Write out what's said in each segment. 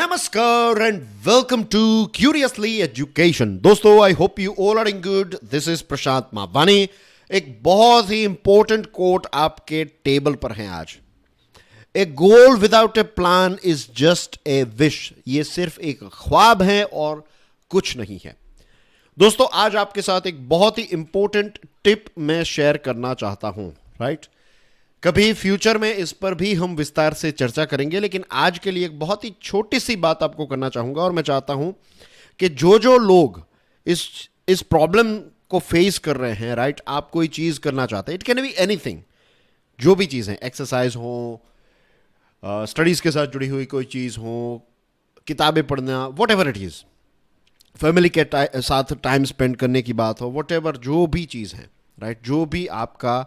Namaskar and welcome to Curiously Education. दोस्तों, I hope you all are in good. This is Prashant Mavani. एक बहुत ही important quote आपके table पर है आज. A goal without a plan is just a wish. ये सिर्फ एक ख्वाब है और कुछ नहीं है. दोस्तों, आज आपके साथ एक बहुत ही इंपॉर्टेंट टिप मैं शेयर करना चाहता हूं. राइट, कभी फ्यूचर में इस पर भी हम विस्तार से चर्चा करेंगे, लेकिन आज के लिए एक बहुत ही छोटी सी बात आपको करना चाहूंगा. और मैं चाहता हूं कि जो लोग इस प्रॉब्लम को फेस कर रहे हैं, राइट, आप कोई चीज करना चाहते हैं, इट कैन बी एनीथिंग, जो भी चीजें, एक्सरसाइज हो, स्टडीज के साथ जुड़ी हुई कोई चीज हो, किताबें पढ़ना, what ever it is, family के साथ टाइम स्पेंड करने की बात हो, वट एवर, जो भी चीज है, राइट, जो भी आपका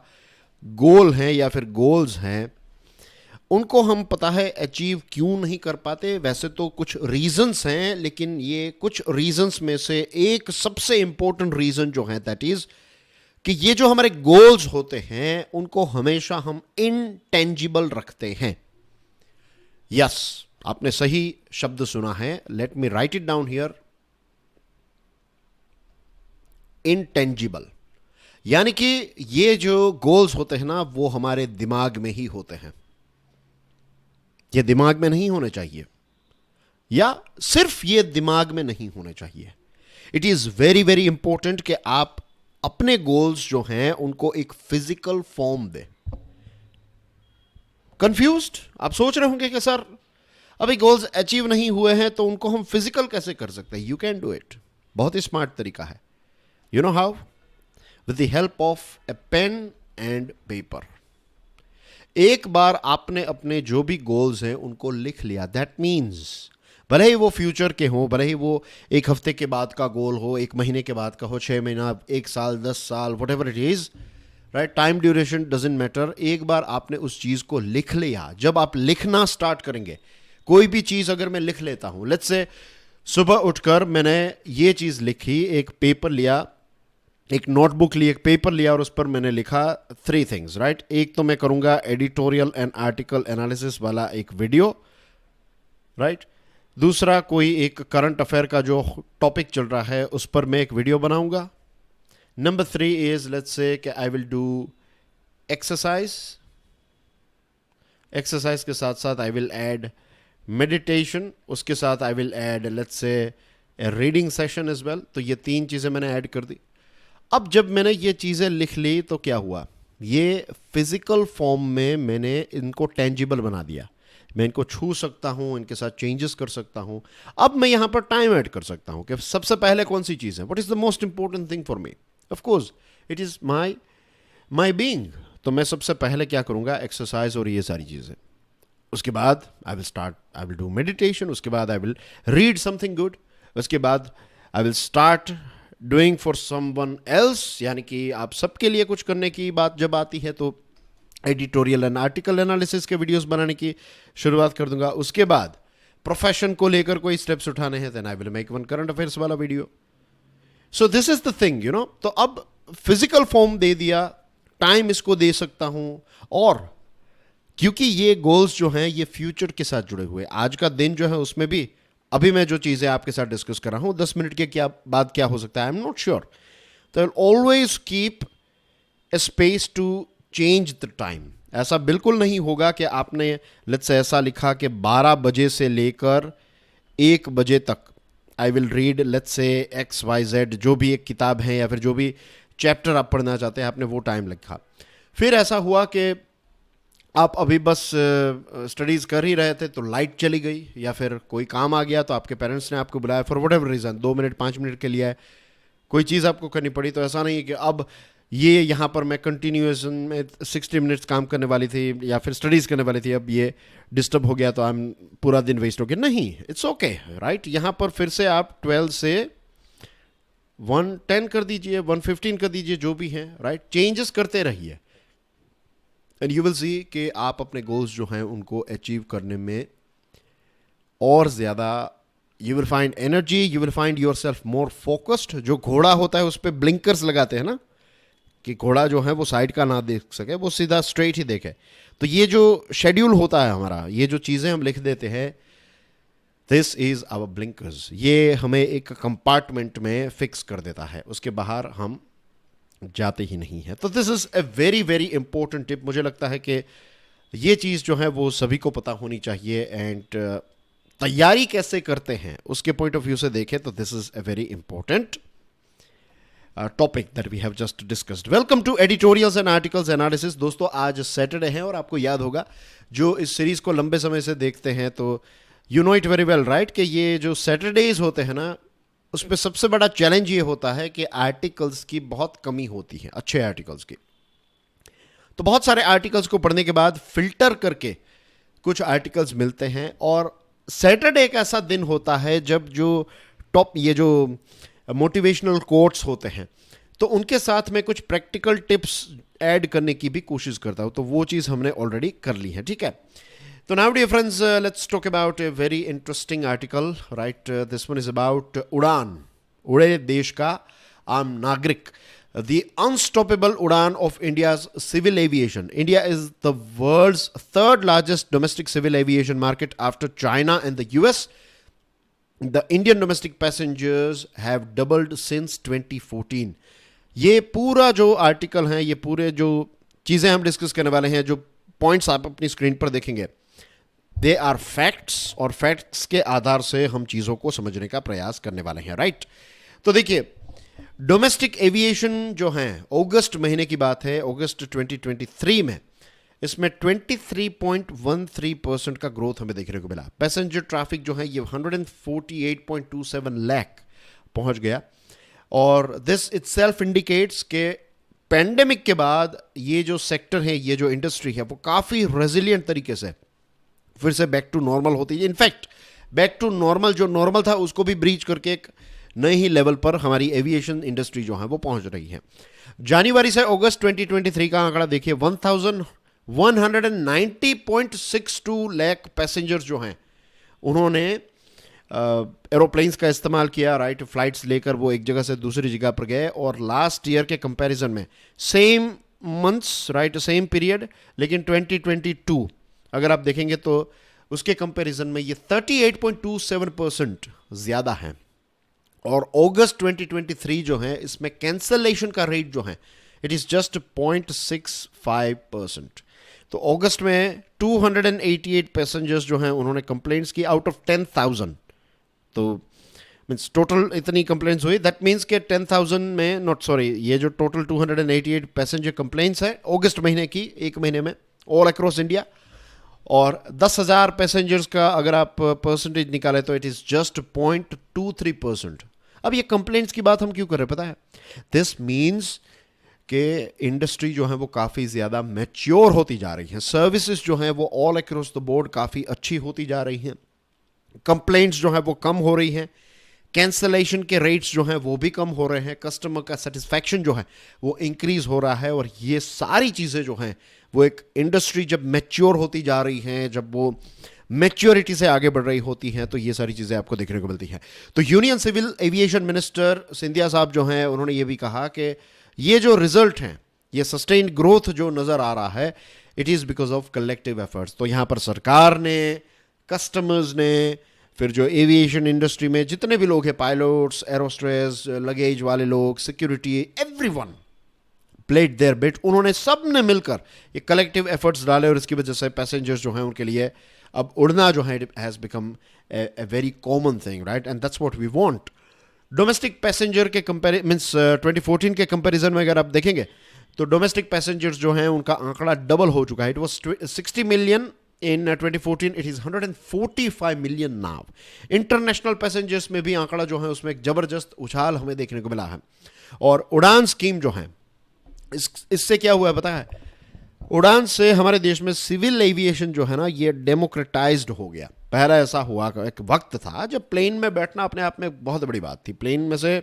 गोल है या फिर गोल्स हैं, उनको हम पता है अचीव क्यों नहीं कर पाते. वैसे तो कुछ रीजंस हैं, लेकिन ये कुछ रीजंस में से एक सबसे इंपॉर्टेंट रीजन जो है, दैट इज कि ये जो हमारे गोल्स होते हैं उनको हमेशा हम इनटेंजिबल रखते हैं. यस, आपने सही शब्द सुना है. Let me right it down here. Intangible, यानी कि ये जो गोल्स होते हैं ना, वो हमारे दिमाग में ही होते हैं. ये दिमाग में नहीं होने चाहिए, या सिर्फ ये दिमाग में नहीं होने चाहिए. It is very very important कि आप अपने गोल्स जो हैं उनको एक फिजिकल फॉर्म दें. कंफ्यूज्ड? आप सोच रहे होंगे कि सर अभी गोल्स अचीव नहीं हुए हैं तो उनको हम फिजिकल कैसे कर सकते हैं. You can do it. बहुत ही स्मार्ट तरीका है. You know how? with the help of a pen and paper. एक बार आपने अपने जो भी गोल्स हैं उनको लिख लिया, दैट मीन्स भले ही वो फ्यूचर के हों, भले ही वो एक हफ्ते के बाद का गोल हो, एक महीने के बाद का हो, 6 महीना, 1 साल, 10 साल, what ever it is, right, time duration doesn't matter. एक बार आपने उस चीज को लिख लिया. जब आप लिखना स्टार्ट करेंगे, कोई भी चीज अगर मैं लिख लेता हूं, लेट्स से सुबह उठकर मैंने ये चीज लिखी, एक पेपर लिया, एक नोटबुक ली, एक पेपर लिया और उस पर मैंने लिखा 3 थिंग्स, राइट. एक तो मैं करूंगा एडिटोरियल एंड आर्टिकल एनालिसिस वाला एक वीडियो, राइट. दूसरा, कोई एक करंट अफेयर का जो टॉपिक चल रहा है उस पर मैं एक वीडियो बनाऊंगा. नंबर 3 इज, लेट्स से कि I will do exercise. Exercise के साथ साथ आई विल ऐड मेडिटेशन. उसके साथ I will add, let's say, a reading session as well. तो ये 3 चीजें मैंने ऐड कर दी. अब जब मैंने ये चीज़ें लिख ली तो क्या हुआ, ये फिजिकल फॉर्म में मैंने इनको टेंजिबल बना दिया. मैं इनको छू सकता हूँ, इनके साथ चेंजेस कर सकता हूँ. अब मैं यहाँ पर टाइम ऐड कर सकता हूँ कि सबसे पहले कौन सी चीज़ है, what is the most important thing for me. Of course it is my being. तो मैं सबसे पहले क्या करूँगा, एक्सरसाइज और ये सारी चीज़ें. उसके बाद आई विल डू मेडिटेशन. उसके बाद I will read something good. उसके बाद I will start doing for someone else, यानी कि आप सबके लिए कुछ करने की बात जब आती है तो एडिटोरियल एंड आर्टिकल एनालिसिस के वीडियोस बनाने की शुरुआत कर दूंगा. उसके बाद प्रोफेशन को लेकर कोई स्टेप्स उठाने हैं, then I will make one current affairs वाला video. So this is the thing, you know. तो अब फिजिकल फॉर्म दे दिया, टाइम इसको दे सकता हूं, और क्योंकि ये गोल्स जो हैं ये फ्यूचर के साथ जुड़े हुए, आज का दिन जो है उसमें भी अभी मैं जो चीज़ें आपके साथ डिस्कस कर रहा हूँ, 10 मिनट के क्या बाद क्या हो सकता है, आई एम नॉट श्योर. तो always keep a space to change the time. ऐसा बिल्कुल नहीं होगा कि आपने लेट्स से ऐसा लिखा कि 12 बजे से लेकर 1 बजे तक I will read, let's say, XYZ, जो भी एक किताब है या फिर जो भी चैप्टर आप पढ़ना चाहते हैं, आपने वो टाइम लिखा. फिर ऐसा हुआ कि आप अभी बस स्टडीज कर ही रहे थे तो लाइट चली गई, या फिर कोई काम आ गया तो आपके पेरेंट्स ने आपको बुलाया for what ever reason, 2 minute 5 minute के लिए है, कोई चीज़ आपको करनी पड़ी. तो ऐसा नहीं है कि अब ये यहाँ पर मैं कंटिन्यूएशन में 60 मिनट्स काम करने वाली थी या फिर स्टडीज़ करने वाली थी, अब ये डिस्टर्ब हो गया तो पूरा दिन वेस्ट हो गया. नहीं, इट्स ओके, राइट. यहाँ पर फिर से आप 12 से 1:10 कर दीजिए, 1:15 कर दीजिए, जो भी है, राइट. चेंजेस करते रहिए एंड यू विल सी कि आप अपने गोल्स जो हैं उनको अचीव करने में और ज़्यादा, you will find energy, you will find your self more focused. जो घोड़ा होता है उस पर ब्लिंकर्स लगाते हैं ना, कि घोड़ा जो है वो साइड का ना देख सके, वो सीधा स्ट्रेट ही देखे. तो ये जो शेड्यूल होता है हमारा, ये जो चीज़ें हम लिख देते हैं, दिस इज आवर ब्लिंकर्स। ये हमें एक कंपार्टमेंट में फिक्स कर देता है, उसके बाहर हम जाते ही नहीं है। तो this is a very very important tip. मुझे लगता है कि ये चीज़ जो है वो सभी को पता होनी चाहिए। एंड तैयारी कैसे करते हैं उसके पॉइंट ऑफ व्यू से देखें तो this is a very important topic that we have just discussed. Welcome to editorials and articles analysis. दोस्तों आज सैटरडे है और आपको याद होगा जो इस सीरीज को लंबे समय से देखते हैं तो you know it very well right कि ये जो सैटरडेज होते हैं ना उसमें सबसे बड़ा चैलेंज ये होता है कि आर्टिकल्स की बहुत कमी होती है, अच्छे आर्टिकल्स की। तो बहुत सारे आर्टिकल्स को पढ़ने के बाद फिल्टर करके कुछ आर्टिकल्स मिलते हैं और सैटरडे एक ऐसा दिन होता है जब जो टॉप ये जो मोटिवेशनल कोट्स होते हैं तो उनके साथ में कुछ प्रैक्टिकल टिप्स ऐड करने की भी कोशिश करता हूं। तो वो चीज़ हमने ऑलरेडी कर ली है, ठीक है। तो now dear friends let's talk about a very interesting article, right. This one is about Udan, उड़े देश का आम नागरिक, the unstoppable Udan of India's civil aviation. India is the world's third largest domestic civil aviation market after China and the US. The Indian domestic passengers have doubled since 2014. ये पूरा जो article है, ये पूरे जो चीज़ें हम डिस्कस करने वाले हैं, जो पॉइंट्स आप अपनी स्क्रीन पर देखेंगे, दे आर फैक्ट्स और फैक्ट्स के आधार से हम चीज़ों को समझने का प्रयास करने वाले हैं, राइट। तो देखिए डोमेस्टिक एविएशन जो है अगस्त महीने की बात है, अगस्त 2023 में इसमें 23.13% का ग्रोथ हमें देखने को मिला। पैसेंजर ट्रैफिक जो है ये 148.27 लाख पहुंच गया और दिस इटसेल्फ इंडिकेट्स के पैंडेमिक के बाद ये जो सेक्टर है, ये जो इंडस्ट्री है वो काफ़ी रेजिलियंट तरीके से फिर से बैक टू नॉर्मल होती है। इनफैक्ट बैक टू नॉर्मल जो नॉर्मल था उसको भी ब्रीच करके एक नए ही लेवल पर हमारी एविएशन इंडस्ट्री जो है वो पहुंच रही है। जनवरी से अगस्त 2023 का आंकड़ा देखिए, 1190.62 लाख पैसेंजर्स जो हैं उन्होंने एरोप्लेन्स का इस्तेमाल किया, राइट। फ्लाइट्स लेकर वो एक जगह से दूसरी जगह पर गए और लास्ट ईयर के कंपैरिजन में same months, right, same period, लेकिन 2022 अगर आप देखेंगे तो उसके कंपैरिजन में ये 38.27% ज़्यादा है। और अगस्त 2023 जो है इसमें कैंसलेशन का रेट जो है इट इज़ जस्ट 0.65%। तो अगस्त में 288 पैसेंजर्स जो हैं उन्होंने कंप्लेंट्स की आउट ऑफ 10,000। तो मीन्स टोटल इतनी कंप्लेंट्स हुई, दैट मीन्स के 10,000 में नॉट सॉरी ये जो टोटल 288 पैसेंजर कंप्लेंट्स है अगस्त महीने की, एक महीने में ऑल अक्रॉस इंडिया, और 10,000 पैसेंजर्स का अगर आप परसेंटेज निकालें तो इट इज़ जस्ट 0.23%। अब ये कंप्लेंट्स की बात हम क्यों कर रहे हैं पता है? दिस मीन्स कि इंडस्ट्री जो है वो काफ़ी ज़्यादा मैच्योर होती जा रही है, सर्विसेज जो हैं वो ऑल अक्रॉस द बोर्ड काफ़ी अच्छी होती जा रही हैं, कंप्लेंट्स जो हैं वो कम हो रही हैं, कैंसलेशन के रेट्स जो हैं वो भी कम हो रहे हैं, कस्टमर का सेटिस्फैक्शन जो है वो इंक्रीज़ हो रहा है। और ये सारी चीज़ें जो हैं वो एक इंडस्ट्री जब मैच्योर होती जा रही हैं, जब वो मैच्योरिटी से आगे बढ़ रही होती हैं, तो ये सारी चीज़ें आपको देखने को मिलती हैं। तो union civil aviation minister Scindia साहब जो हैं उन्होंने ये भी कहा कि ये जो रिजल्ट हैं, ये सस्टेन्ड ग्रोथ जो नज़र आ रहा है, it is because of collective efforts. तो यहाँ पर सरकार ने, कस्टमर्स ने, फिर जो एविएशन इंडस्ट्री में जितने भी लोग हैं, पायलट्स, एरोस्ट्रेस, लगेज वाले लोग, security, everyone played there bit, उन्होंने सब ने मिलकर ये कलेक्टिव एफर्ट्स डाले और इसकी वजह से पैसेंजर्स जो हैं उनके लिए अब उड़ना जो है it has become a very common thing, right, and that's what we want. Domestic passenger के मीन्स 2014 के कंपैरिजन में अगर आप देखेंगे तो डोमेस्टिक पैसेंजर्स जो हैं उनका आंकड़ा डबल हो चुका है। It was 60 million in 2014, it is 145 million now. International passengers में भी आंकड़ा जो है उसमें एक ज़बरदस्त उछाल हमें देखने को मिला है। और उड़ान स्कीम जो है इससे क्या हुआ है पता है? उड़ान से हमारे देश में सिविल एविएशन जो है ना ये डेमोक्रेटाइज्ड हो गया। पहला ऐसा हुआ, एक वक्त था जब प्लेन में बैठना अपने आप में बहुत बड़ी बात थी। प्लेन में से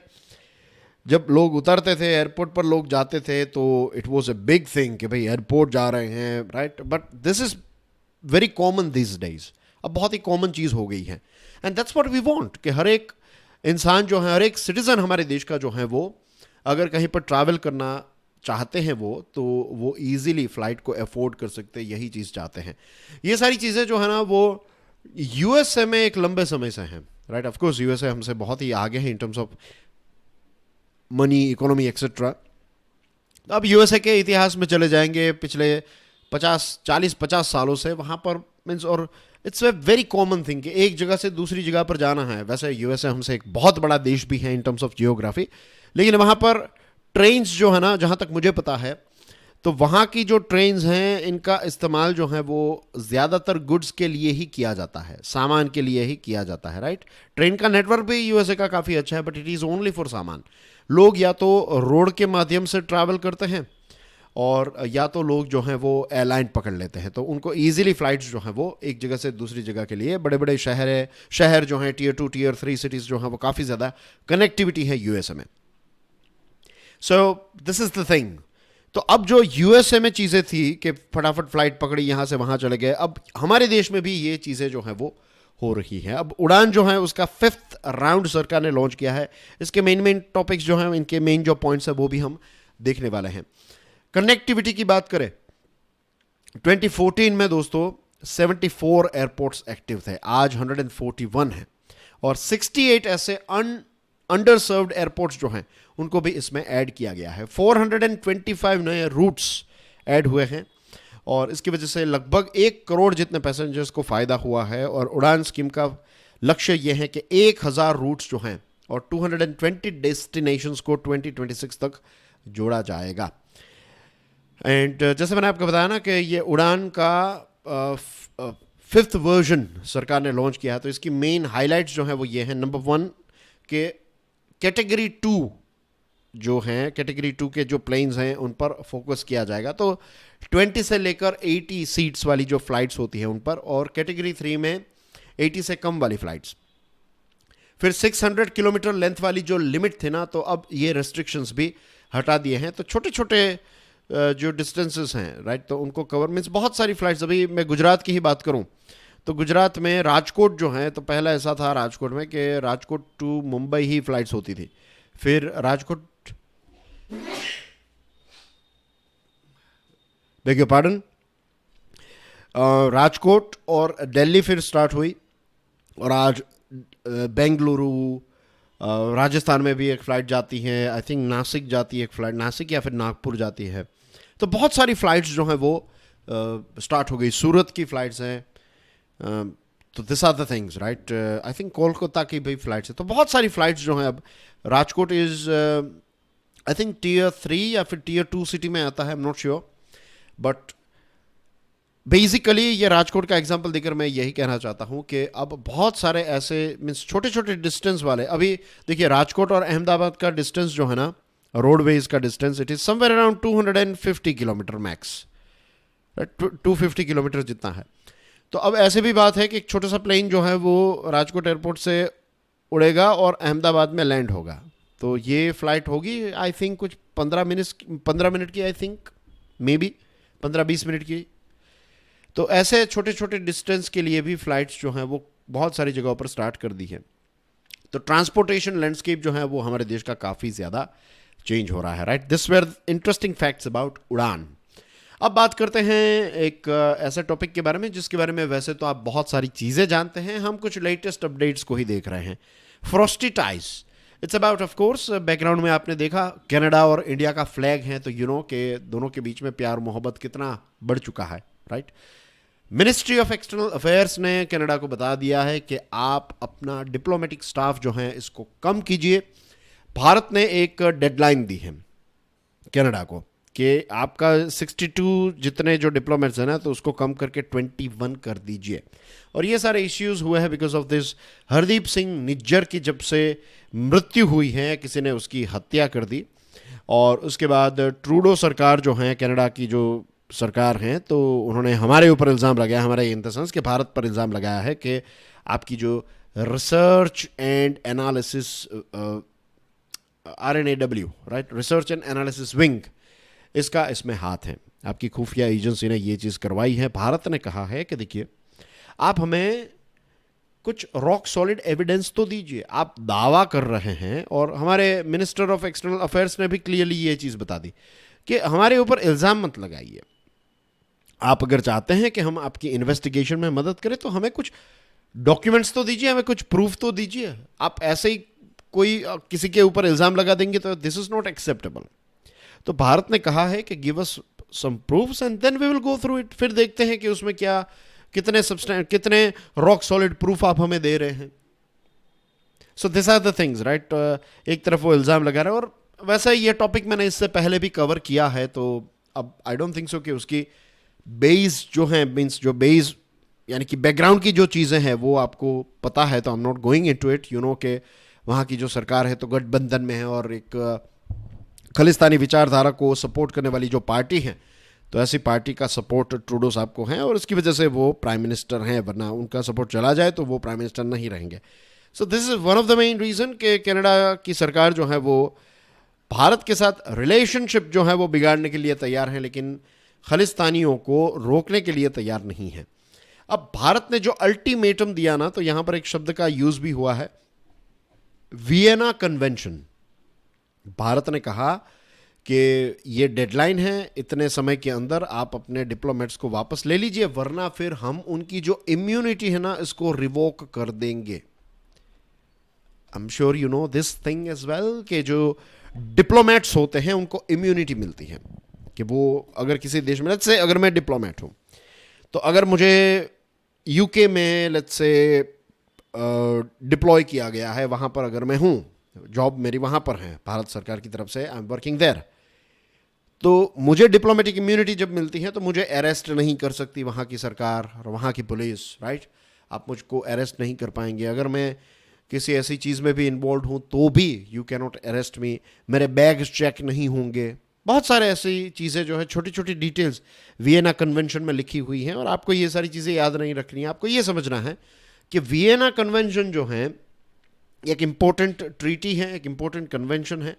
जब लोग उतरते थे, एयरपोर्ट पर लोग जाते थे, तो it was a big thing कि भाई एयरपोर्ट जा रहे हैं, right. But this is very common this days, अब बहुत ही कॉमन चीज़ हो गई है। And that's what we want कि हर एक इंसान जो है, हर एक सिटीजन हमारे देश का जो है वो अगर कहीं पर ट्रैवल करना चाहते हैं वो इजीली फ्लाइट को अफोर्ड कर सकते हैं, यही चीज़ चाहते हैं। ये सारी चीज़ें जो है ना वो यूएसए में एक लंबे समय से हैं, राइट। ऑफ कोर्स यूएसए हमसे बहुत ही आगे है in terms of money, economy etcetera. अब यूएसए के इतिहास में चले जाएंगे पिछले 40-50 सालों से, वहाँ पर मीन्स, और it's a very common thing कि एक जगह से दूसरी जगह पर जाना है। वैसे यूएसए हमसे एक बहुत बड़ा देश भी है इन टर्म्स ऑफ जियोग्राफी, लेकिन वहाँ पर ट्रेन्स जो है ना, जहाँ तक मुझे पता है, तो वहाँ की जो ट्रेन्स हैं इनका इस्तेमाल जो है वो ज़्यादातर गुड्स के लिए ही किया जाता है, सामान के लिए ही किया जाता है, राइट। ट्रेन का नेटवर्क भी यूएसए का काफ़ी अच्छा है, but it is only for सामान। लोग या तो रोड के माध्यम से ट्रैवल करते हैं, और या तो लोग जो हैं वो एयरलाइन पकड़ लेते हैं, तो उनको ईजिली फ्लाइट्स जो हैं वो एक जगह से दूसरी जगह के लिए, बड़े बड़े शहर जो हैं टियर 2 टियर 3 सिटीज़ जो हैं वो काफ़ी ज़्यादा कनेक्टिविटी है यूएसए में। So this is the thing. तो अब जो यूएसए में चीज़ें थी कि फटाफट फ्लाइट पकड़ी, यहाँ से वहाँ चले गए, अब हमारे देश में भी ये चीज़ें जो हैं वो हो रही हैं। अब उड़ान जो है उसका 5th राउंड सरकार ने लॉन्च किया है। इसके मेन टॉपिक्स जो हैं, इनके मेन जो पॉइंट्स हैं वो भी हम देखने वाले हैं। कनेक्टिविटी की बात करें, 2014 में दोस्तों 74 एयरपोर्ट्स एक्टिव थे, आज 141 हैं, और 68 ऐसे अंडर सर्व्ड एयरपोर्ट्स जो हैं उनको भी इसमें ऐड किया गया है। 425 नए रूट्स ऐड हुए हैं, और इसकी वजह से लगभग 1 करोड़ जितने पैसेंजर्स को फ़ायदा हुआ है। और उड़ान स्कीम का लक्ष्य यह है कि 1000 रूट्स जो हैं और 220 डेस्टिनेशंस को 2026 तक जोड़ा जाएगा। एंड जैसे मैंने आपको बताया ना कि ये उड़ान का 5th वर्जन सरकार ने लॉन्च किया है, तो इसकी मेन हाइलाइट्स जो हैं वो ये हैं। नंबर 1 के कैटेगरी 2 जो हैं, कैटेगरी 2 के जो प्लेन्स हैं उन पर फोकस किया जाएगा, तो 20 से लेकर 80 सीट्स वाली जो फ्लाइट्स होती हैं उन पर, और कैटेगरी 3 में 80 से कम वाली फ्लाइट्स। फिर 600 किलोमीटर लेंथ वाली जो लिमिट थी ना, तो अब ये रेस्ट्रिक्शंस भी हटा दिए हैं, तो छोटे छोटे जो डिस्टेंसेस हैं, राइट, तो उनको कवर मीन्स बहुत सारी फ्लाइट्स। अभी मैं गुजरात की ही बात करूं तो गुजरात में राजकोट जो है, तो पहला ऐसा था राजकोट में कि राजकोट टू मुंबई ही फ्लाइट्स होती थी, फिर Rajkot, beg your pardon, Rajkot और दिल्ली फिर स्टार्ट हुई, और आज बेंगलुरु, राजस्थान में भी एक फ़्लाइट जाती है, आई थिंक नासिक जाती है एक फ़्लाइट, नासिक या फिर नागपुर जाती है। तो बहुत सारी फ़्लाइट्स जो हैं वो स्टार्ट हो गई। सूरत की फ़्लाइट्स हैं, तो this are the things, right. I think Kolkata की भी फ़्लाइट्स है, तो बहुत सारी फ़्लाइट्स जो हैं। अब Rajkot is I think tier 3 या फिर टियर 2 सिटी में आता है, I am not sure, but basically ये राजकोट का एग्जांपल देकर मैं यही कहना चाहता हूँ कि अब बहुत सारे ऐसे मीन्स छोटे छोटे डिस्टेंस वाले, अभी देखिए राजकोट और अहमदाबाद का डिस्टेंस जो है ना, रोडवेज का distance, it is somewhere around 250 kilometre max, 250 kilometre जितना है। तो अब ऐसे भी बात है कि एक छोटा सा प्लेन जो है वो राजकोट एयरपोर्ट से उड़ेगा और अहमदाबाद में लैंड होगा, तो ये फ़्लाइट होगी आई थिंक कुछ 15 मिनट की, I think may be 15-20 minute की। तो ऐसे छोटे छोटे डिस्टेंस के लिए भी फ़्लाइट्स जो हैं वो बहुत सारी जगहों पर स्टार्ट कर दी है। तो ट्रांसपोर्टेशन लैंडस्केप जो है वो हमारे देश का काफ़ी ज़्यादा चेंज हो रहा है, right. This were interesting facts about Udan. अब बात करते हैं एक ऐसे टॉपिक के बारे में जिसके बारे में वैसे तो आप बहुत सारी चीज़ें जानते हैं, हम कुछ लेटेस्ट अपडेट्स को ही देख रहे हैं। Frosty ties, it's about of course, background में आपने देखा कनाडा और इंडिया का फ्लैग है, तो यू नो के दोनों के बीच में प्यार मोहब्बत कितना बढ़ चुका है, right. Ministry of external affairs ने कनाडा को बता दिया है कि आप अपना डिप्लोमेटिक स्टाफ जो है इसको कम कीजिए। भारत ने एक डेडलाइन दी है कनाडा को कि आपका 62 जितने जो डिप्लोमेट्स हैं ना, तो उसको कम करके 21 कर दीजिए। और ये सारे इश्यूज हुए हैं because of this Hardeep Singh Nijjar की जब से मृत्यु हुई है, किसी ने उसकी हत्या कर दी, और उसके बाद ट्रूडो सरकार जो है कनाडा की जो सरकार हैं, तो उन्होंने हमारे ऊपर इल्ज़ाम लगाया, हमारे इन द सेंस के भारत पर इल्ज़ाम लगाया है कि आपकी जो research and analysis RNAW, right, research and analysis wing, इसका इसमें हाथ है। आपकी खुफिया एजेंसी ने ये चीज़ करवाई है। भारत ने कहा है कि देखिए आप हमें कुछ रॉक सॉलिड एविडेंस तो दीजिए, आप दावा कर रहे हैं, और हमारे मिनिस्टर ऑफ एक्सटर्नल अफेयर्स ने भी क्लियरली ये चीज़ बता दी कि हमारे ऊपर इल्ज़ाम मत लगाइए। आप अगर चाहते हैं कि हम आपकी इन्वेस्टिगेशन में मदद करें तो हमें कुछ डॉक्यूमेंट्स तो दीजिए, हमें कुछ प्रूफ तो दीजिए। आप ऐसे ही कोई किसी के ऊपर इल्ज़ाम लगा देंगे तो दिस इज़ नॉट एक्सेप्टेबल। तो भारत ने कहा है कि give us some proofs and then we will go through it. फिर देखते हैं कि उसमें क्या, कितने रॉक सॉलिड प्रूफ आप हमें दे रहे हैं। So this are the things, right. एक तरफ वो इल्ज़ाम लगा रहा है, और वैसा ही ये टॉपिक मैंने इससे पहले भी कवर किया है, तो अब आई डोंट थिंक सो कि उसकी बेस जो है, मीन्स जो बेस यानी कि बैकग्राउंड की जो चीज़ें हैं वो आपको पता है, तो आई am not going into it. You know कि वहाँ की जो सरकार है तो गठबंधन में है, और एक खालिस्तानी विचारधारा को सपोर्ट करने वाली जो पार्टी है, तो ऐसी पार्टी का सपोर्ट ट्रूडो साहब को है, और इसकी वजह से वो प्राइम मिनिस्टर हैं, वरना उनका सपोर्ट चला जाए तो वो प्राइम मिनिस्टर नहीं रहेंगे। So this is one of the main reason कि कनाडा की सरकार जो है वो भारत के साथ रिलेशनशिप जो है वो बिगाड़ने के लिए तैयार है, लेकिन खालिस्तानियों को रोकने के लिए तैयार नहीं है। अब भारत ने जो अल्टीमेटम दिया ना, तो यहां पर एक शब्द का यूज भी हुआ है, वियना कन्वेंशन। भारत ने कहा कि ये डेडलाइन है, इतने समय के अंदर आप अपने डिप्लोमेट्स को वापस ले लीजिए, वरना फिर हम उनकी जो इम्यूनिटी है ना, इसको रिवोक कर देंगे। I am sure you know this thing as well, कि जो डिप्लोमेट्स होते हैं उनको इम्यूनिटी मिलती है, कि वो अगर किसी देश में, लेट्स से अगर मैं डिप्लोमेट हूं, तो अगर मुझे यूके में लेट्स से डिप्लॉय किया गया है, वहाँ पर अगर मैं हूँ, जॉब मेरी वहाँ पर है भारत सरकार की तरफ से, आई एम वर्किंग देयर, तो मुझे डिप्लोमेटिक इम्यूनिटी जब मिलती है तो मुझे अरेस्ट नहीं कर सकती वहाँ की सरकार और वहाँ की पुलिस, राइट। आप मुझको अरेस्ट नहीं कर पाएंगे। अगर मैं किसी ऐसी चीज़ में भी इन्वॉल्व हूँ तो भी यू कैन नॉट अरेस्ट मी। मेरे बैग्स चेक नहीं होंगे। बहुत सारे ऐसी चीज़ें जो है, छोटी छोटी डिटेल्स वियना कन्वेंशन में लिखी हुई हैं, और आपको ये सारी चीज़ें याद नहीं रखनी है। आपको ये समझना है कि वियना कन्वेंशन जो है एक इम्पोर्टेंट ट्रीटी है, एक इम्पोर्टेंट कन्वेंशन है,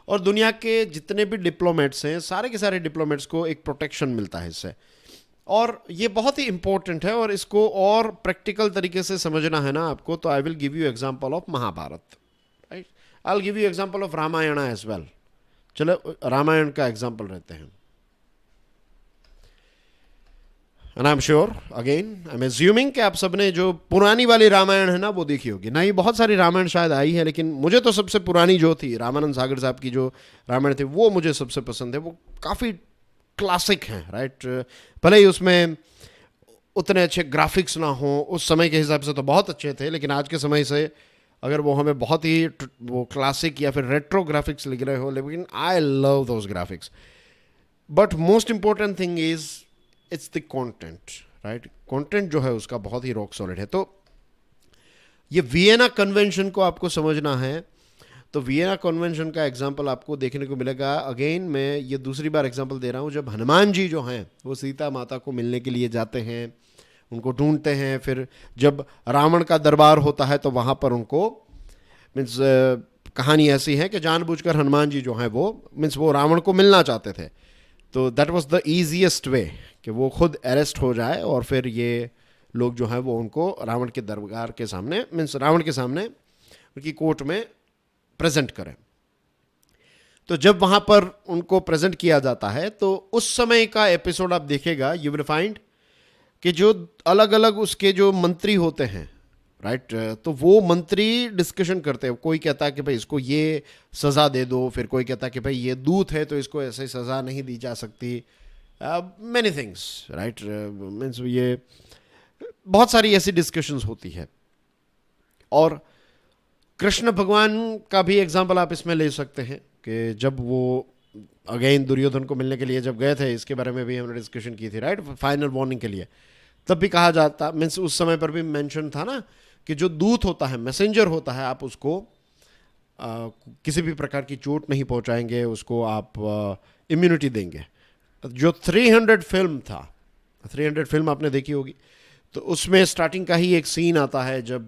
और दुनिया के जितने भी डिप्लोमेट्स हैं, सारे के सारे डिप्लोमेट्स को एक प्रोटेक्शन मिलता है इससे, और ये बहुत ही इंपॉर्टेंट है। और इसको और प्रैक्टिकल तरीके से समझना है ना आपको, तो I will give you example of Mahabharata, right. I will give you example of Ramayana as well. चलो रामायण का एग्जांपल रहते हैं। And I am sure, again I am assuming कि आप सबने जो पुरानी वाली रामायण है ना वो देखी होगी। ना ही बहुत सारी रामायण शायद आई है, लेकिन मुझे तो सबसे पुरानी जो थी, रामानंद सागर साहब की जो रामायण थी, वो मुझे सबसे पसंद है। वो काफ़ी क्लासिक हैं, राइट। भले ही उसमें उतने अच्छे ग्राफिक्स ना हो, उस समय के हिसाब से तो बहुत अच्छे थे, लेकिन आज के समय से अगर वो हमें बहुत ही वो क्लासिक या फिर रेट्रो ग्राफिक्स लिख रहे हो, लेकिन I love those graphics. But most important thing is it's the content, right. Content जो है उसका बहुत ही रॉक सॉलिड है। तो ये वियना कन्वेंशन को आपको समझना है। तो वियना कन्वेंशन का एग्जाम्पल आपको देखने को मिलेगा। अगेन मैं ये दूसरी बार एग्जाम्पल दे रहा हूँ, जब हनुमान जी जो हैं वो सीता माता को मिलने के लिए जाते हैं, उनको ढूंढते हैं। फिर जब रावण का दरबार होता है तो वहाँ पर उनको मीन्स कहानी ऐसी है कि जानबूझकर हनुमान जी जो हैं वो मीन्स वो रावण को मिलना चाहते थे। तो दैट वाज द ईजीएस्ट वे कि वो खुद अरेस्ट हो जाए, और फिर ये लोग जो हैं वो उनको रावण के दरबार के सामने मीन्स रावण के सामने उनकी कोर्ट में प्रेजेंट करें। तो जब वहाँ पर उनको प्रेजेंट किया जाता है तो उस समय का एपिसोड आप देखेगा, यू विल फाइंड कि जो अलग अलग उसके जो मंत्री होते हैं, राइट, तो वो मंत्री डिस्कशन करते हैं। कोई कहता है कि भाई इसको ये सज़ा दे दो, फिर कोई कहता है कि भाई ये दूत है तो इसको ऐसे सज़ा नहीं दी जा सकती, मैनी थिंग्स, राइट। मीन्स ये बहुत सारी ऐसी डिस्कशंस होती है। और कृष्ण भगवान का भी एग्जाम्पल आप इसमें ले सकते हैं कि जब वो अगेन दुर्योधन को मिलने के लिए जब गए थे, इसके बारे में भी हमने डिस्कशन की थी, राइट, फाइनल वार्निंग के लिए, तब भी कहा जाता, मीन्स उस समय पर भी मेंशन था ना कि जो दूत होता है, मैसेंजर होता है, आप उसको किसी भी प्रकार की चोट नहीं पहुंचाएंगे, उसको आप इम्यूनिटी देंगे। जो 300 फिल्म था, 300 फिल्म आपने देखी होगी, तो उसमें स्टार्टिंग का ही एक सीन आता है जब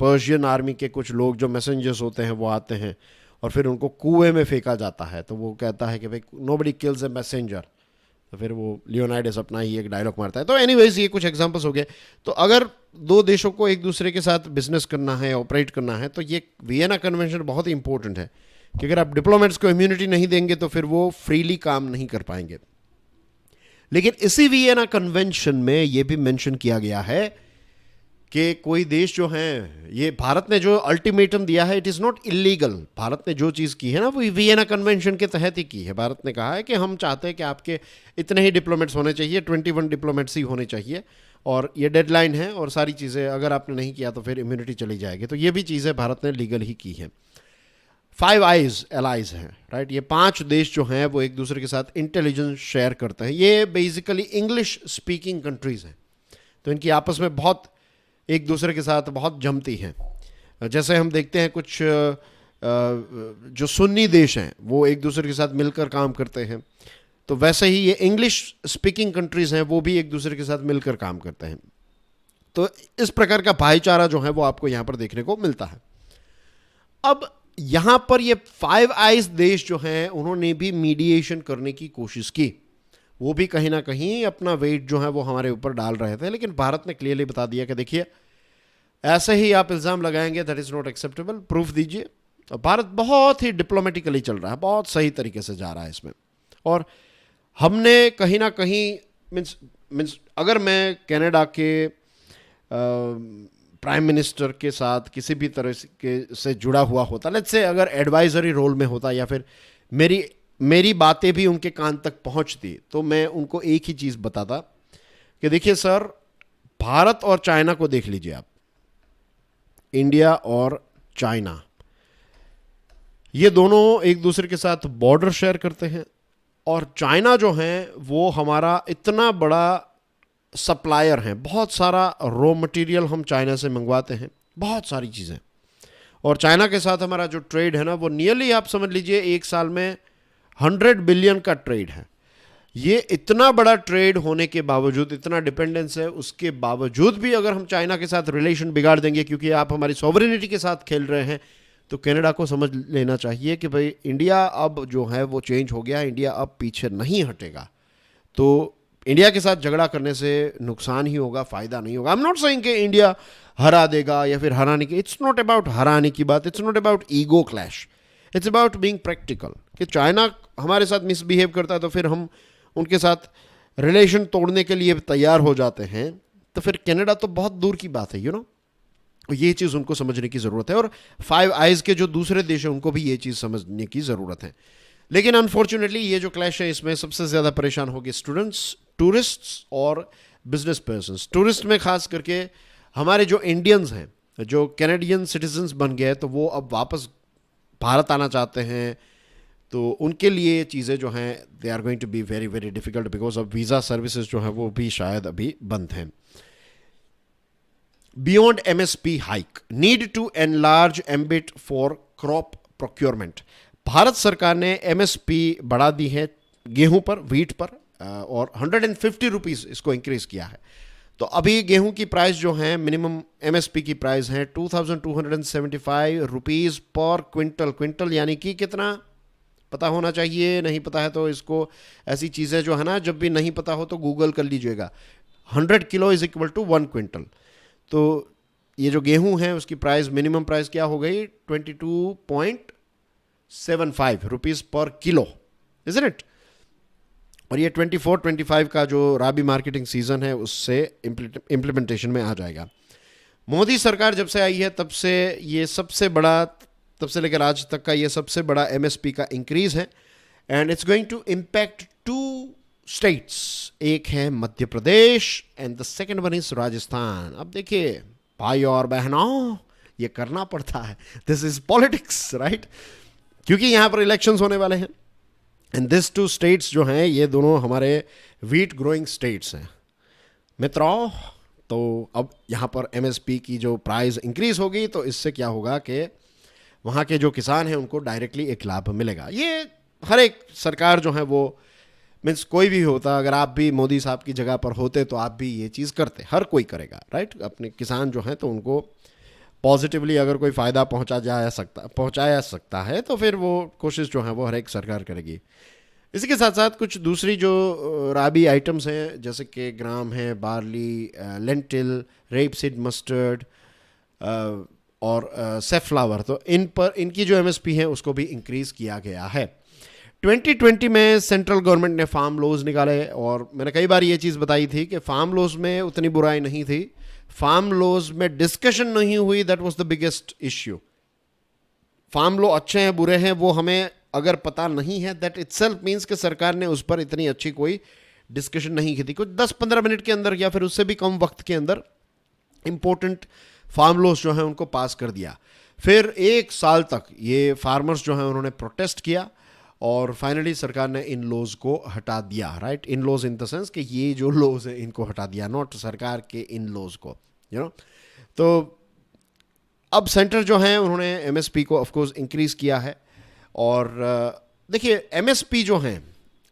पर्शियन आर्मी के कुछ लोग जो मैसेंजर्स होते हैं वो आते हैं और फिर उनको कुएं में फेंका जाता है। तो वो कहता है कि भाई नोबडी किल्स ए मैसेंजर, तो फिर वो लियोनाइडस अपना ही एक डायलॉग मारता है। तो एनीवेज ये कुछ एग्जांपल्स हो गए। तो अगर दो देशों को एक दूसरे के साथ बिजनेस करना है, ऑपरेट करना है, तो ये वियना कन्वेंशन बहुत ही इंपॉर्टेंट है कि अगर आप डिप्लोमेट्स को इम्यूनिटी नहीं देंगे तो फिर वो फ्रीली काम नहीं कर पाएंगे। लेकिन इसी वियना कन्वेंशन में यह भी मेंशन किया गया है कि कोई देश जो है, ये भारत ने जो अल्टीमेटम दिया है, it is not illegal. Bharat ने जो चीज़ की है ना, वो वियना कन्वेंशन के तहत ही की है। भारत ने कहा है कि हम चाहते हैं कि आपके इतने ही डिप्लोमेट्स होने चाहिए, 21 डिप्लोमेट्स ही होने चाहिए, और ये डेडलाइन है, और सारी चीज़ें अगर आपने नहीं किया तो फिर इम्यूनिटी चली जाएगी। तो ये भी चीज़ें भारत ने लीगल ही की है। 5 आइज एलाइज हैं, राइट। ये 5 देश जो हैं वो एक दूसरे के साथ इंटेलिजेंस शेयर करते हैं। ये बेसिकली इंग्लिश स्पीकिंग कंट्रीज़ हैं, तो इनकी आपस में बहुत एक दूसरे के साथ बहुत जमती हैं। जैसे हम देखते हैं कुछ जो सुन्नी देश हैं वो एक दूसरे के साथ मिलकर काम करते हैं, तो वैसे ही ये इंग्लिश स्पीकिंग कंट्रीज़ हैं वो भी एक दूसरे के साथ मिलकर काम करते हैं। तो इस प्रकार का भाईचारा जो है वो आपको यहाँ पर देखने को मिलता है। अब यहाँ पर ये 5 आइज देश जो हैं उन्होंने भी मीडिएशन करने की कोशिश की। वो भी कहीं ना कहीं अपना वेट जो है वो हमारे ऊपर डाल रहे थे, लेकिन भारत ने क्लियरली बता दिया कि देखिए ऐसे ही आप इल्ज़ाम लगाएंगे that is not acceptable, proof दीजिए। और भारत बहुत ही डिप्लोमेटिकली चल रहा है, बहुत सही तरीके से जा रहा है इसमें। और हमने कहीं ना कहीं मीन्स अगर मैं कनाडा के प्राइम मिनिस्टर के साथ किसी भी तरह से जुड़ा हुआ होता, लेट्स से अगर एडवाइजरी रोल में होता, या फिर मेरी बातें भी उनके कान तक पहुंचती, तो मैं उनको एक ही चीज़ बताता कि देखिए सर, भारत और चाइना को देख लीजिए आप, इंडिया और चाइना, ये दोनों एक दूसरे के साथ बॉर्डर शेयर करते हैं, और चाइना जो है वो हमारा इतना बड़ा सप्लायर हैं। बहुत सारा रॉ मटेरियल हम चाइना से मंगवाते हैं, बहुत सारी चीज़ें। और चाइना के साथ हमारा जो ट्रेड है ना, वो नियरली आप समझ लीजिए एक साल में 100 बिलियन का ट्रेड है। ये इतना बड़ा ट्रेड होने के बावजूद, इतना डिपेंडेंस है, उसके बावजूद भी अगर हम चाइना के साथ रिलेशन बिगाड़ देंगे क्योंकि आप हमारी सॉवरेनिटी के साथ खेल रहे हैं, तो कनाडा को समझ लेना चाहिए कि भाई इंडिया अब जो है वो चेंज हो गया, इंडिया अब पीछे नहीं हटेगा। तो इंडिया के साथ झगड़ा करने से नुकसान ही होगा, फ़ायदा नहीं होगा। आई एम नॉट सेइंग कि इंडिया हरा देगा या फिर हराने की, इट्स नॉट अबाउट हराने की बात, it's not about ego clash, it's about being practical. कि चाइना हमारे साथ मिसबिहेव करता है तो फिर हम उनके साथ रिलेशन तोड़ने के लिए तैयार हो जाते हैं, तो फिर कनाडा तो बहुत दूर की बात है, यू नो। ये चीज़ उनको समझने की ज़रूरत है, और 5 आइज़ के जो दूसरे देश हैं उनको भी ये चीज़ समझने की ज़रूरत है। लेकिन अनफॉर्चुनेटली ये जो क्लैश है इसमें सबसे ज़्यादा परेशान होगी स्टूडेंट्स, टूरिस्ट्स और बिजनेस पर्सन्स। टूरिस्ट में खास करके हमारे जो इंडियंस हैं, जो कैनेडियन सिटीजन्स बन गए, तो वो अब वापस भारत आना चाहते हैं, तो उनके लिए ये चीज़ें जो हैं they are going to be very very difficult, because अब वीज़ा सर्विसेज जो हैं वो भी शायद अभी बंद हैं। Beyond MSP hike, need to enlarge ambit for crop procurement. Bharat सरकार ने MSP बढ़ा दी है गेहूं पर, वीट पर, और 150 रुपीज़ इसको इंक्रीज़ किया है। तो अभी गेहूं की प्राइस जो है, मिनिमम MSP की प्राइस है 2275 रुपीज़ पर क्विंटल। क्विंटल यानी कि कितना पता होना चाहिए, नहीं पता है तो इसको, ऐसी चीज़ें जो है ना, जब भी नहीं पता हो तो गूगल कर लीजिएगा। 100 kilo is equal to 1 quintal. तो ये जो गेहूं है उसकी प्राइस, मिनिमम प्राइस क्या हो गई, 22.75 रुपीज़ पर किलो, इज़न्ट इट। और ये 24-25 का जो राबी मार्केटिंग सीजन है उससे इम्प्लीमेंटेशन में आ जाएगा। मोदी सरकार जब से आई है तब से ये सबसे बड़ा, तब से लेकर आज तक का ये सबसे बड़ा MSP का इंक्रीज है, and it's going to impact 2 states. एक है Madhya Pradesh and the second one is Rajasthan. अब देखिए भाई और बहनों, ये करना पड़ता है, दिस इज पॉलिटिक्स, राइट, क्योंकि यहाँ पर इलेक्शंस होने वाले हैं। एंड दिस 2 स्टेट्स जो हैं ये दोनों हमारे वीट ग्रोइंग स्टेट्स हैं मित्रों। तो अब यहाँ पर MSP की जो प्राइस इंक्रीज होगी तो इससे क्या होगा कि वहाँ के जो किसान हैं उनको डायरेक्टली एक लाभ मिलेगा। ये हर एक सरकार जो है वो, मीन्स कोई भी होता, अगर आप भी मोदी साहब की जगह पर होते तो आप भी ये चीज़ करते, हर कोई करेगा, राइट। अपने किसान जो हैं तो उनको पॉजिटिवली अगर कोई फ़ायदा पहुंचाया सकता है तो फिर वो कोशिश जो है वो हर एक सरकार करेगी। इसी के साथ साथ कुछ दूसरी जो राबी आइटम्स हैं, जैसे कि ग्राम है, बार्ली, लेंटिल, रेपसीड, मस्टर्ड और सेफ्लावर, तो इन पर इनकी जो MSP है उसको भी इंक्रीज़ किया गया है। 2020 में सेंट्रल गवर्नमेंट ने फार्म लॉज निकाले, और मैंने कई बार ये चीज़ बताई थी कि फार्म लॉज में उतनी बुराई नहीं थी, फार्म लॉज में डिस्कशन नहीं हुई, that was the biggest issue. Farm law अच्छे हैं बुरे हैं वो हमें अगर पता नहीं है, दैट इटसेल्फ मीन्स कि सरकार ने उस पर इतनी अच्छी कोई डिस्कशन नहीं की थी। कुछ 10-15 मिनट के अंदर या फिर उससे भी कम वक्त के अंदर इंपॉर्टेंट फार्म लॉज जो हैं उनको पास कर दिया। फिर 1 साल तक ये फार्मर्स जो हैं उन्होंने प्रोटेस्ट किया और फाइनली सरकार ने इन लॉज को हटा दिया, right. In laws in the sense कि ये जो लॉज है इनको हटा दिया, नॉट सरकार के इन लॉज को, यू नो। तो अब सेंटर जो है उन्होंने एमएसपी को ऑफ कोर्स इंक्रीज किया है। और देखिए एमएसपी जो हैं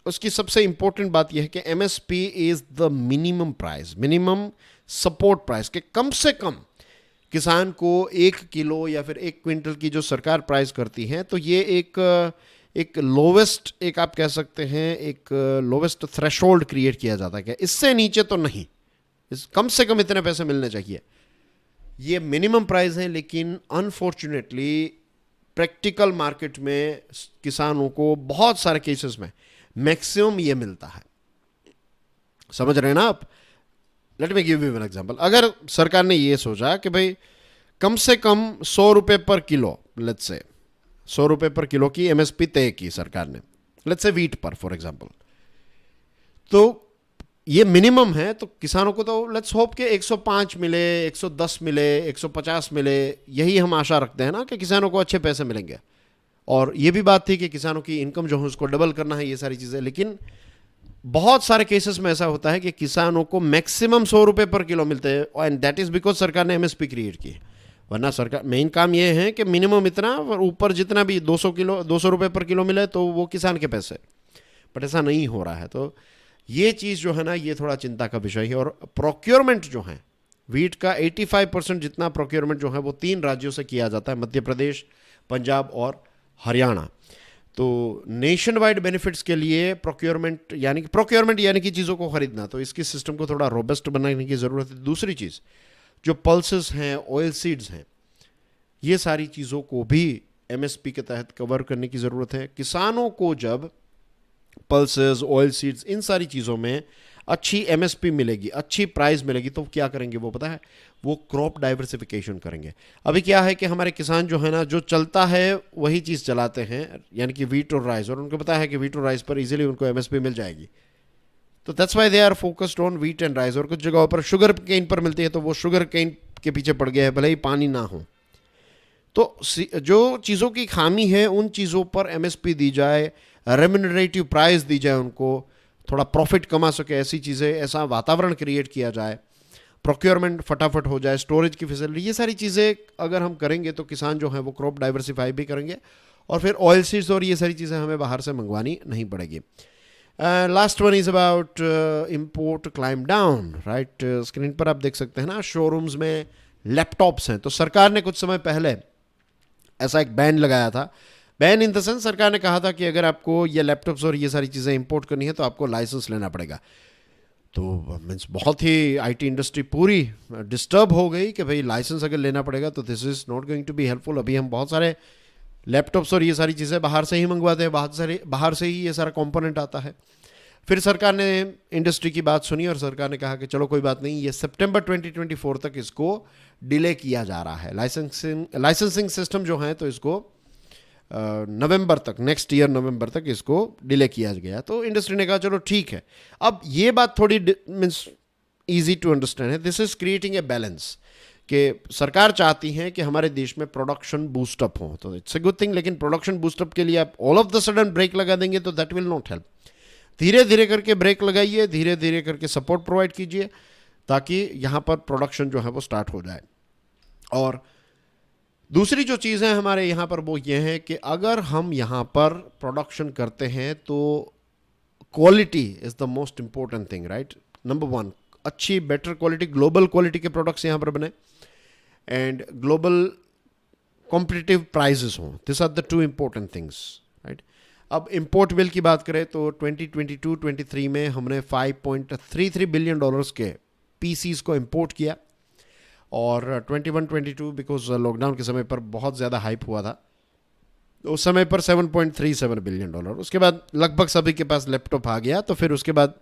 उसकी सबसे इंपॉर्टेंट बात यह है कि MSP is the minimum price, minimum support price, के कम से कम किसान को 1 किलो या फिर 1 क्विंटल की जो सरकार प्राइस करती है, तो ये एक लोवेस्ट, एक आप कह सकते हैं एक लोवेस्ट थ्रेशोल्ड क्रिएट किया जाता है कि इससे नीचे तो नहीं, कम से कम इतने पैसे मिलने चाहिए। ये मिनिमम प्राइस है, लेकिन अनफॉर्चुनेटली प्रैक्टिकल मार्केट में किसानों को बहुत सारे केसेस में मैक्सिमम ये मिलता है। समझ रहे हैं ना आप? Let me give you an example. अगर सरकार ने ये सोचा कि भाई कम से कम 100 रुपये पर किलो, लेट्स से 100 रुपये पर किलो की एमएसपी तय की सरकार ने, लेट्स से वीट पर फॉर एग्जांपल, तो ये मिनिमम है। तो किसानों को तो लेट्स होप के 105 मिले, 110 मिले, 150 मिले, यही हम आशा रखते हैं ना कि किसानों को अच्छे पैसे मिलेंगे। और ये भी बात थी कि किसानों की इनकम जो है उसको डबल करना है, ये सारी चीज़ें। लेकिन बहुत सारे केसेस में ऐसा होता है कि किसानों को मैक्सिमम 100 रुपये पर किलो मिलते हैं, एंड दैट इज़ बिकॉज सरकार ने एमएसपी क्रिएट की। वरना सरकार मेन काम ये है कि मिनिमम इतना और ऊपर जितना भी 200 रुपये पर किलो मिले तो वो किसान के पैसे, बट ऐसा नहीं हो रहा है। तो ये चीज़ जो है ना ये थोड़ा चिंता का विषय है। और प्रोक्योरमेंट जो है वीट का 85% जितना प्रोक्योरमेंट जो है वो 3 राज्यों से किया जाता है, मध्य प्रदेश, पंजाब और हरियाणा। तो नेशन वाइड बेनिफिट्स के लिए प्रोक्योरमेंट यानी कि चीज़ों को खरीदना, तो इसकी सिस्टम को थोड़ा रोबस्ट बनाने की ज़रूरत है। दूसरी चीज़ जो पल्सेस हैं, ऑयल सीड्स हैं, ये सारी चीज़ों को भी एमएसपी के तहत कवर करने की ज़रूरत है। किसानों को जब पल्सेस, ऑयल सीड्स, इन सारी चीज़ों में अच्छी एमएसपी मिलेगी, अच्छी प्राइस मिलेगी, तो क्या करेंगे वो पता है? वो क्रॉप डाइवर्सिफिकेशन करेंगे। अभी क्या है कि हमारे किसान जो है ना, जो चलता है वही चीज़ चलाते हैं, यानी कि वीट और राइस, और उनको पता है कि वीट और राइस पर इजीली उनको एमएसपी मिल जाएगी। तो that's why they are focused on wheat and rice. और कुछ जगहों पर शुगर केन पर मिलती है तो वो शुगर केन के पीछे पड़ गया है, भले ही पानी ना हो। तो जो चीज़ों की खामी है उन चीज़ों पर एमएसपी दी जाए, रेम्यूनरेटिव प्राइस दी जाए, उनको थोड़ा प्रॉफिट कमा सके, ऐसी चीज़ें, ऐसा वातावरण क्रिएट किया जाए, प्रोक्योरमेंट फटाफट हो जाए, स्टोरेज की फैसिलिटी, ये सारी चीज़ें अगर हम करेंगे तो किसान जो है वो क्रॉप डाइवर्सिफाई भी करेंगे और फिर ऑयल सीड्स और ये सारी चीज़ें हमें बाहर से मंगवानी नहीं पड़ेगी। Last one is about import climb down, right. Screen पर आप देख सकते हैं ना, शोरूम्स में लैपटॉप्स हैं। तो सरकार ने कुछ समय पहले ऐसा एक बैन लगाया था। बैन इन द सेंस सरकार ने कहा था कि अगर आपको ये लैपटॉप्स और ये सारी चीज़ें इंपोर्ट करनी है तो आपको लाइसेंस लेना पड़ेगा। तो मीन्स बहुत ही आईटी इंडस्ट्री पूरी डिस्टर्ब हो गई कि भाई लाइसेंस अगर लेना पड़ेगा तो this is not going to be helpful. अभी हम बहुत सारे लैपटॉप्स और ये सारी चीज़ें बाहर से ही मंगवाते हैं, बाहर से ही ये सारा कंपोनेंट आता है। फिर सरकार ने इंडस्ट्री की बात सुनी और सरकार ने कहा कि चलो कोई बात नहीं, ये सितंबर 2024 तक इसको डिले किया जा रहा है। लाइसेंसिंग सिस्टम जो है तो इसको नवंबर तक, नेक्स्ट ईयर नवंबर तक इसको डिले किया गया। तो इंडस्ट्री ने कहा चलो ठीक है। अब ये बात थोड़ी मीन्स ईजी टू अंडरस्टैंड है। This is creating a balance कि सरकार चाहती है कि हमारे देश में प्रोडक्शन बूस्टअप हो, तो इट्स ए गुड थिंग। लेकिन प्रोडक्शन बूस्टअप के लिए आप all of the sudden brake लगा देंगे तो दैट विल नॉट हेल्प। धीरे धीरे करके ब्रेक लगाइए, धीरे धीरे करके सपोर्ट प्रोवाइड कीजिए ताकि यहाँ पर प्रोडक्शन जो है वो स्टार्ट हो जाए। और दूसरी जो चीज़ है हमारे यहाँ पर वो ये है कि अगर हम यहाँ पर प्रोडक्शन करते हैं तो quality is the most important thing, right. Number 1, अच्छी बेटर क्वालिटी, ग्लोबल क्वालिटी के प्रोडक्ट्स यहाँ पर बने एंड ग्लोबल कॉम्पिटिटिव प्राइजेस हों। This are the 2 important things, right. अब इंपोर्ट बिल की बात करें तो 2022-23 में हमने $5.33 बिलियन के पीसीज को इंपोर्ट किया और 21-22 बिकॉज लॉकडाउन के समय पर बहुत ज़्यादा हाइप हुआ था, तो उस समय पर $7.37 बिलियन। उसके बाद लगभग सभी के पास लैपटॉप आ गया, तो फिर उसके बाद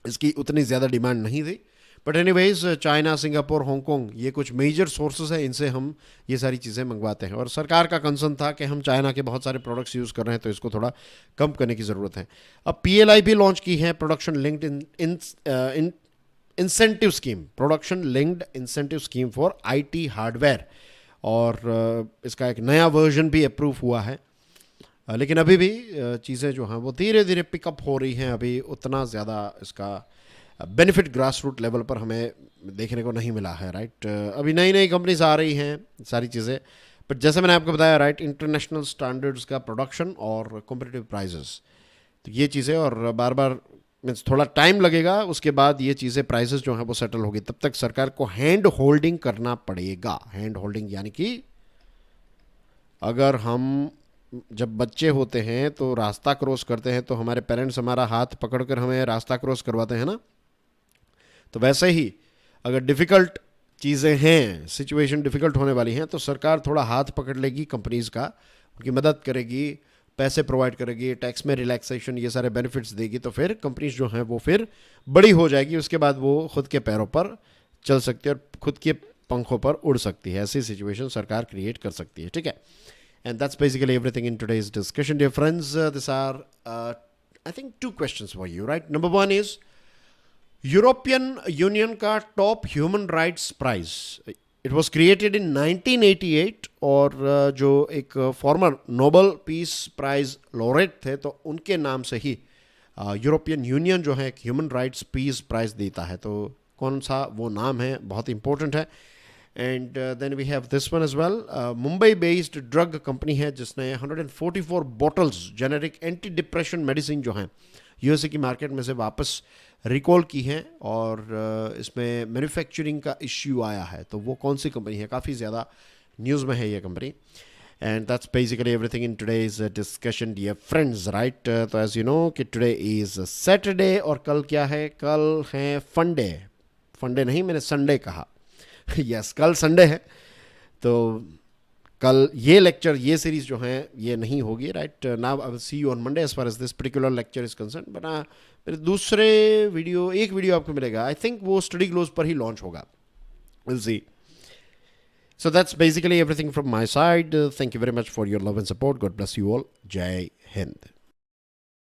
इसकी उतनी ज़्यादा डिमांड नहीं थी। But anyways China, Singapore, Hong Kong ये कुछ मेजर सोर्सेज हैं, इनसे हम ये सारी चीज़ें मंगवाते हैं। और सरकार का कंसर्न था कि हम चाइना के बहुत सारे प्रोडक्ट्स यूज़ कर रहे हैं, तो इसको थोड़ा कम करने की ज़रूरत है। अब PLI भी लॉन्च की है, production linked in incentive scheme, production linked incentive scheme for IT hardware, और इसका एक नया वर्जन भी अप्रूव हुआ है। लेकिन अभी भी चीज़ें जो हैं वो धीरे धीरे पिकअप हो रही हैं, अभी उतना ज़्यादा इसका बेनिफिट ग्रास रूट लेवल पर हमें देखने को नहीं मिला है, राइट। अभी नई नई कंपनीज आ रही हैं, सारी चीज़ें, बट जैसे मैंने आपको बताया, राइट, इंटरनेशनल स्टैंडर्ड्स का प्रोडक्शन और कॉम्पिटिटिव प्राइजेस, तो ये चीज़ें, और बार बार मीन्स थोड़ा टाइम लगेगा, उसके बाद ये चीज़ें प्राइसेस जो हैं वो सेटल होगी। तब तक सरकार को हैंड होल्डिंग करना पड़ेगा। हैंड होल्डिंग यानी कि अगर हम जब बच्चे होते हैं तो रास्ता क्रॉस करते हैं, तो हमारे पेरेंट्स हमारा हाथ पकड़कर हमें रास्ता क्रॉस करवाते हैं ना, तो वैसे ही अगर डिफ़िकल्ट चीज़ें हैं, सिचुएशन डिफ़िकल्ट होने वाली हैं, तो सरकार थोड़ा हाथ पकड़ लेगी कंपनीज़ का, उनकी मदद करेगी, पैसे प्रोवाइड करेगी, टैक्स में रिलैक्सेशन, ये सारे बेनिफिट्स देगी, तो फिर कंपनीज जो हैं वो फिर बड़ी हो जाएगी। उसके बाद वो खुद के पैरों पर चल सकती है और खुद के पंखों पर उड़ सकती है। ऐसी सिचुएशन सरकार क्रिएट कर सकती है, ठीक है। And that's basically everything in today's discussion, dear friends. This are I think 2 questions for you, right. Number 1 is European Union का top human rights prize, it was created in 1988, और जो एक former Nobel peace prize laureate थे, तो उनके नाम से ही European union जो है एक ह्यूमन राइट्स पीस प्राइज देता है। तो कौन सा वो नाम है, बहुत इंपॉर्टेंट है। And then we have this one as well, Mumbai based drug company है जिसने 144 bottles generic anti depression medicine जो हैं USA की मार्केट में से वापस रिकॉल की हैं, और इसमें मैन्युफैक्चरिंग का इश्यू आया है। तो वो कौन सी कंपनी है, काफ़ी ज़्यादा न्यूज़ में है ये company. And that's basically everything in today's discussion, dear friends, right. तो एज यू नो कि टुडे इज़ सैटरडे, और कल क्या है, कल है फंडे। फंडे नहीं, मैंने संडे कहा। यस, कल संडे है, तो कल ये लेक्चर, ये सीरीज जो है ये नहीं होगी, right. Now I will see you on Monday as far as this particular lecture is concern. But मेरे दूसरे वीडियो, एक वीडियो आपको मिलेगा, आई थिंक वो स्टडी क्लोज पर ही लॉन्च होगा, will see. So that's basically everything from my side. Thank you very much for your love and support. God bless you all. Jai Hind.